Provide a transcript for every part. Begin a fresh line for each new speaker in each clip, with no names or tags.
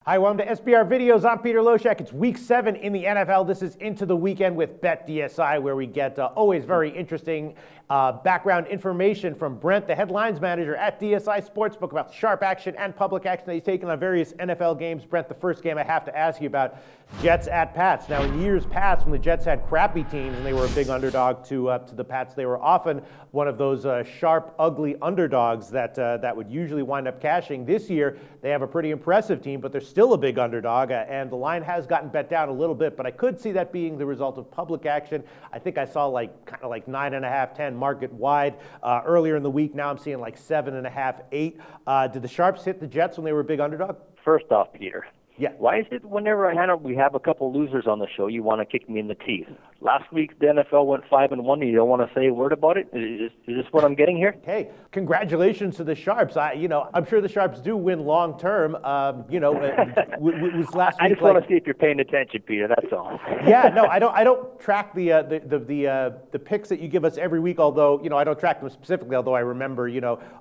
Hi, welcome to SBR Videos. I'm Peter Loshak. It's week 7 in the NFL. This is Into the Weekend with BetDSI, where we get always very interesting background information from Brent, the headlines manager at DSI Sportsbook, about sharp action and public action that he's taken on various NFL games. Brent, the first game I have to ask you about, Jets at Pats. Now, in years past, when the Jets had crappy teams and they were a big underdog to the Pats, they were often one of those sharp, ugly underdogs that would usually wind up cashing. This year, they have a pretty impressive team, but they're still a big underdog, and the line has gotten bet down a little bit, but I could see that being the result of public action. I think I saw kind of like 9.5, 10 market wide earlier in the week. Now I'm seeing like 7.5, 8. Did the Sharps hit the Jets when they were a big underdog?
First off, Peter.
Yeah.
Why is it whenever we have a couple losers on the show, you want to kick me in the teeth? Last week, the NFL went 5-1, and you don't want to say a word about it? Is this what I'm getting here?
Hey, congratulations to the Sharps. I'm sure the Sharps do win long term. Was last week.
I just want to see if you're paying attention, Peter. That's all.
Yeah, no, I don't track the picks that you give us every week. Although I don't track them specifically. Although I remember,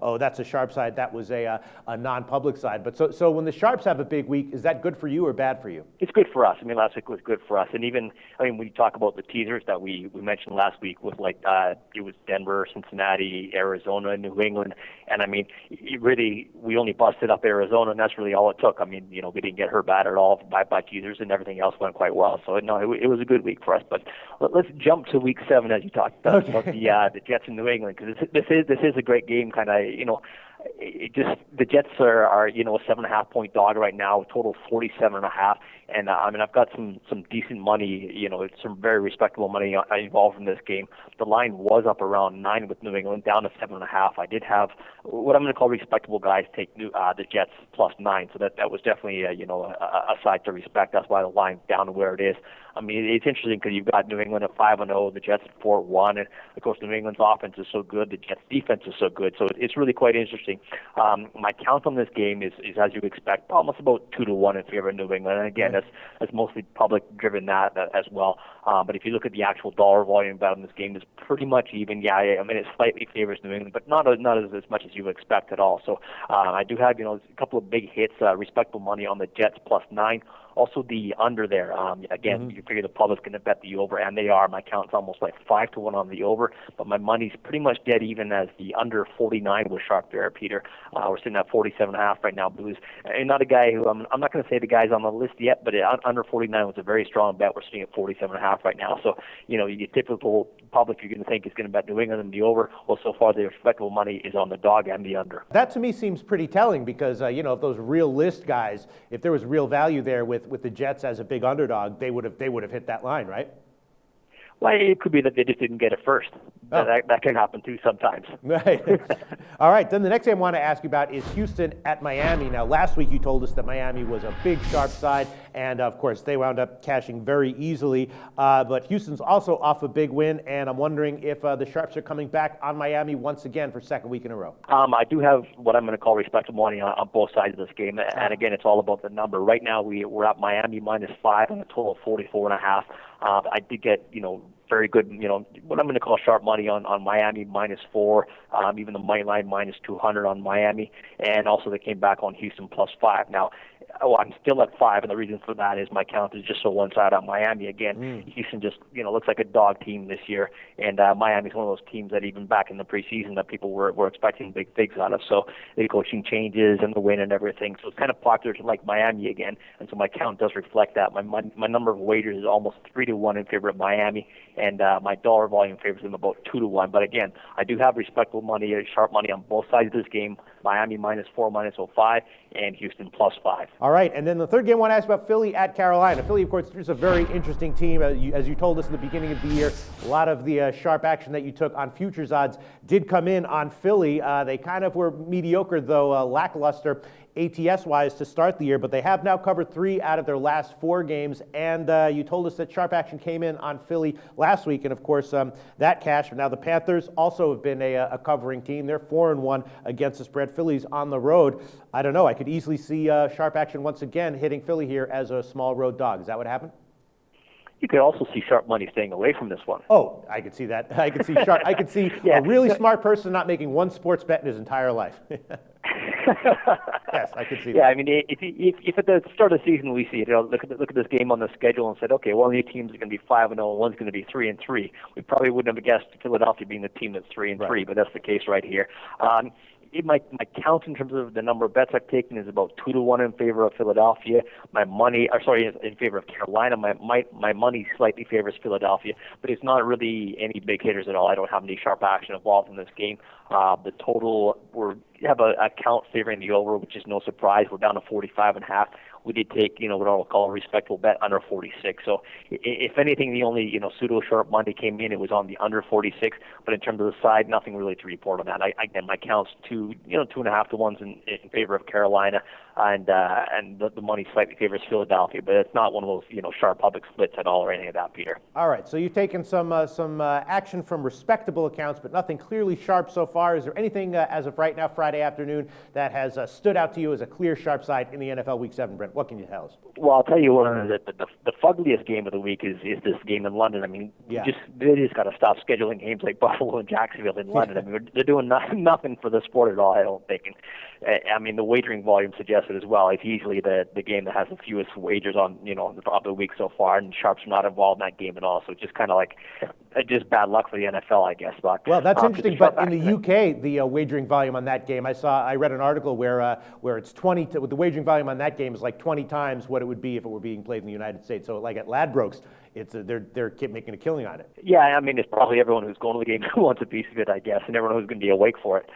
oh, that's a Sharp side. That was a non-public side. But so when the Sharps have a big week, is that good for you or bad for you?
It's good for us. I mean, last week was good for us, and even when you talk about the teasers that we mentioned last week with it was Denver, Cincinnati, Arizona, New England, and I mean, we only busted up Arizona, and that's really all it took. I mean, we didn't get hurt bad at all by teasers, and everything else went quite well. So no, it was a good week for us. But let's jump to week 7 as you talked about, the Jets in New England, because this is a great game, kind of the Jets are a 7.5 point dog right now, total 47.5, and I've got some decent money, some very respectable money involved in this game. The line was up around 9 with New England, down to 7.5. I did have what I'm going to call respectable guys take the Jets plus 9, so that was definitely a side to respect. That's why the line's down to where it is. I mean, it's interesting because you've got New England at 5-0, the Jets at 4-1, and of course New England's offense is so good, the Jets' defense is so good. So it's really quite interesting. My count on this game is as you expect, almost about 2-1 in favor of New England. And again, that's mostly public-driven that as well. But if you look at the actual dollar volume bet on this game, it's pretty much even. Yeah, I mean, it slightly favors New England, but not as much as you would expect at all. So I do have a couple of big hits, respectable money on the Jets plus 9. Also the under there. Again, you figure the public's going to bet the over, and they are. My count's almost like 5-1 on the over, but my money's pretty much dead even as the under 49 was sharp there, Peter. We're sitting at 47.5 right now, Blues. And not a guy who, I'm not going to say the guy's on the list yet, but under 49 was a very strong bet. We're sitting at 47.5 right now. So, your typical public you're going to think is going to bet New England and the over. Well, so far the respectable money is on the dog and the under.
That to me seems pretty telling because, if those real list guys, if there was real value there with the Jets as a big underdog, they would have hit that line, right?
Well, it could be that they just didn't get it first. Oh. That can happen too sometimes.
Right. All right. Then the next game I want to ask you about is Houston at Miami. Now, last week you told us that Miami was a big sharp side, and of course they wound up cashing very easily. But Houston's also off a big win, and I'm wondering if the Sharps are coming back on Miami once again for second week in a row. I
do have what I'm going to call respectable money on both sides of this game, and again, it's all about the number. Right now we're at Miami minus 5 on a total of 44.5. I did get very good, what I'm going to call sharp money on Miami minus 4, even the money line minus 200 on Miami, and also they came back on Houston plus 5. Now, I'm still at 5, and the reason for that is my count is just so one side on Miami. Again, Houston just looks like a dog team this year, and Miami's one of those teams that even back in the preseason that people were expecting big things out of. So the coaching changes and the win and everything, so it's kind of popular to like Miami again, and so my count does reflect that. My number of wagers is almost 3-1 in favor of Miami, and my dollar volume favors them about 2-1. But again, I do have respectable money, sharp money on both sides of this game. Miami minus 4, minus 05, and Houston plus 5.
All right, and then the third game I want to ask about Philly at Carolina. Philly, of course, is a very interesting team. As you told us at the beginning of the year, a lot of the sharp action that you took on futures odds did come in on Philly. They kind of were mediocre, though, lackluster ATS-wise to start the year, but they have now covered 3 out of their last 4 games, and you told us that sharp action came in on Philly last week, and of course that cashed. Now the Panthers also have been a covering team. They're 4-1 against the spread. Philly's on the road. I don't know. I could easily see sharp action once again hitting Philly here as a small road dog. Is that what happened?
You could also see sharp money staying away from this one.
Oh, I could see that. I could see sharp. I could see a really smart person not making one sports bet in his entire life. Yes, I could see that.
Yeah, I mean, if at the start of the season we see, look at this game on the schedule and said, okay, one of these teams is going to be 5-0, and one's going to be 3-3. We probably wouldn't have guessed Philadelphia being the team that's 3-3,
Right.
but that's the case right here. My count in terms of the number of bets I've taken is about 2-1 in favor of Philadelphia. In favor of Carolina. My money slightly favors Philadelphia, but it's not really any big hitters at all. I don't have any sharp action involved in this game. The total, we have a count favoring the over, which is no surprise. We're down to 45.5. We did take, what I'll call a respectable bet under 46. So if anything, the only, pseudo sharp money came in, it was on the under 46. But in terms of the side, nothing really to report on that. Again, my count's 2.5 to 1s in favor of Carolina, and the money slightly favors Philadelphia. But it's not one of those, sharp public splits at all or anything of that, Peter.
All right, so you've taken some action from respectable accounts, but nothing clearly sharp so far. Is there anything as of right now, Friday afternoon, that has stood out to you as a clear sharp side in the NFL Week 7, Brent? What can you tell us?
Well, I'll tell you what, the fuggliest game of the week is this game in London. I mean,
Yeah.
they just got to stop scheduling games like Buffalo and Jacksonville in London. I mean, they're doing nothing for the sport at all, I don't think. And, I mean, the wagering volume suggests it as well. It's easily the game that has the fewest wagers on, of the week so far, and sharps are not involved in that game at all. So it's just kind of like just bad luck for the NFL, I guess. But
well, that's interesting. But in the UK, the wagering volume on that game, I read an article where it's 20. The wagering volume on that game is like 20 times what it would be if it were being played in the United States. So, like at Ladbrokes, they're making a killing on it.
Yeah, I mean, it's probably everyone who's going to the game who wants a piece of it, I guess, and everyone who's going to be awake for it.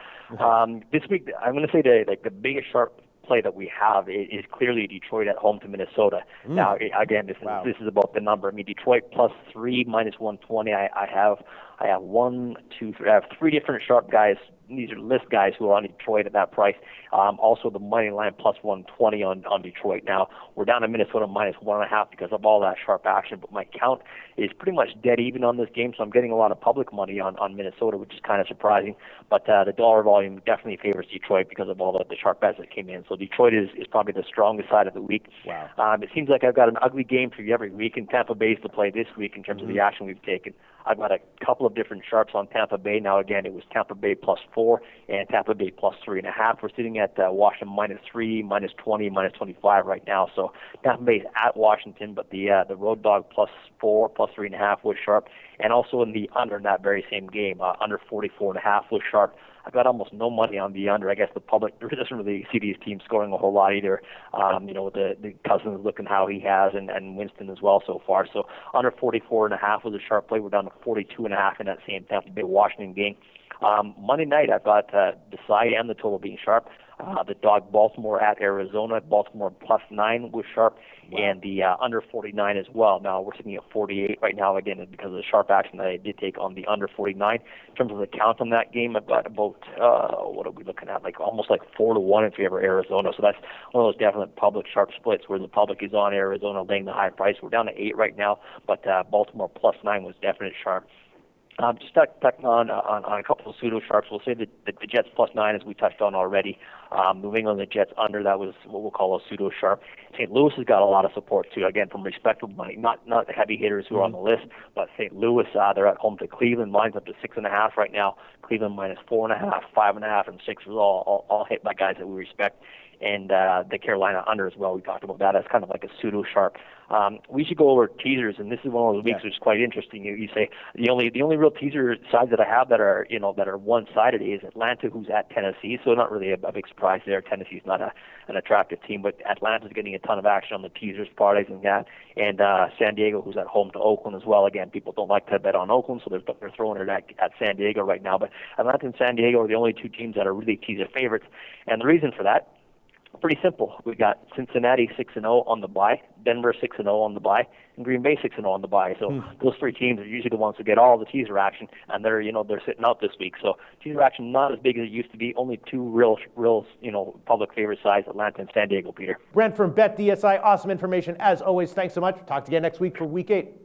This week, I'm going to say the biggest sharp play that we have is clearly Detroit at home to Minnesota. Now, again, this is about the number. I mean, Detroit +3 -120. I have three different sharp guys. These are list guys who are on Detroit at that price. Also, the money line +120 on Detroit. Now, we're down to Minnesota -1.5 because of all that sharp action, but my count is pretty much dead even on this game, so I'm getting a lot of public money on Minnesota, which is kind of surprising. But the dollar volume definitely favors Detroit because of all the sharp bets that came in. So Detroit is probably the strongest side of the week.
Wow.
It seems like I've got an ugly game for you every week, and Tampa Bay's to play this week in terms of the action we've taken. I've got a couple of different sharps on Tampa Bay. Now, again, it was Tampa Bay +4 and Tampa Bay +3.5. We're sitting at Washington -3, -20, -25 right now. So Tampa Bay's at Washington, but the road dog +4, +3.5 was sharp. And also in the under in that very same game, under 44.5 was sharp. I've got almost no money on the under. I guess the public doesn't really see these teams scoring a whole lot either. With the Cousins looking how he has, and Winston as well so far. So under 44.5 was a sharp play. We're down to 42.5 in that same Tampa Bay Washington game. Monday night, I've got the side and the total being sharp. The dog Baltimore at Arizona. Baltimore +9 was sharp, and the under 49 as well. Now we're sitting at 48 right now, again, because of the sharp action that I did take on the under 49. In terms of the count on that game, I've got about, what are we looking at, almost 4-1 in favor of Arizona. So that's one of those definite public sharp splits where the public is on Arizona laying the high price. We're down to 8 right now, but Baltimore +9 was definite sharp. Just touching on a couple of pseudo sharps. We'll say that the Jets +9, as we touched on already. New England, the Jets under, that was what we'll call a pseudo sharp. St. Louis has got a lot of support too, again, from respectable money. Not the heavy hitters who are on the list, but St. Louis, they're at home to Cleveland. Line's up to 6.5 right now. Cleveland -4.5, 5.5, and 6 was all hit by guys that we respect. And the Carolina under as well. We talked about that as kind of like a pseudo sharp. We should go over teasers, and this is one of those weeks which is quite interesting. You say the only real teaser sides that I have that are one-sided is Atlanta, who's at Tennessee. So not really a big surprise there. Tennessee's not an attractive team, but Atlanta's getting a ton of action on the teasers part, I think that. And San Diego, who's at home to Oakland as well. Again, people don't like to bet on Oakland, so they're throwing it at San Diego right now. But Atlanta and San Diego are the only two teams that are really teaser favorites, and the reason for that. Pretty simple. We got Cincinnati 6-0 on the bye, Denver 6-0 on the bye, and Green Bay 6-0 on the bye. So those three teams are usually the ones who get all the teaser action, and they're sitting out this week. So teaser action not as big as it used to be. Only two real public favorite sides, Atlanta and San Diego. Peter.
Brent from BetDSI, awesome information as always. Thanks so much. Talk to you again next week for Week 8.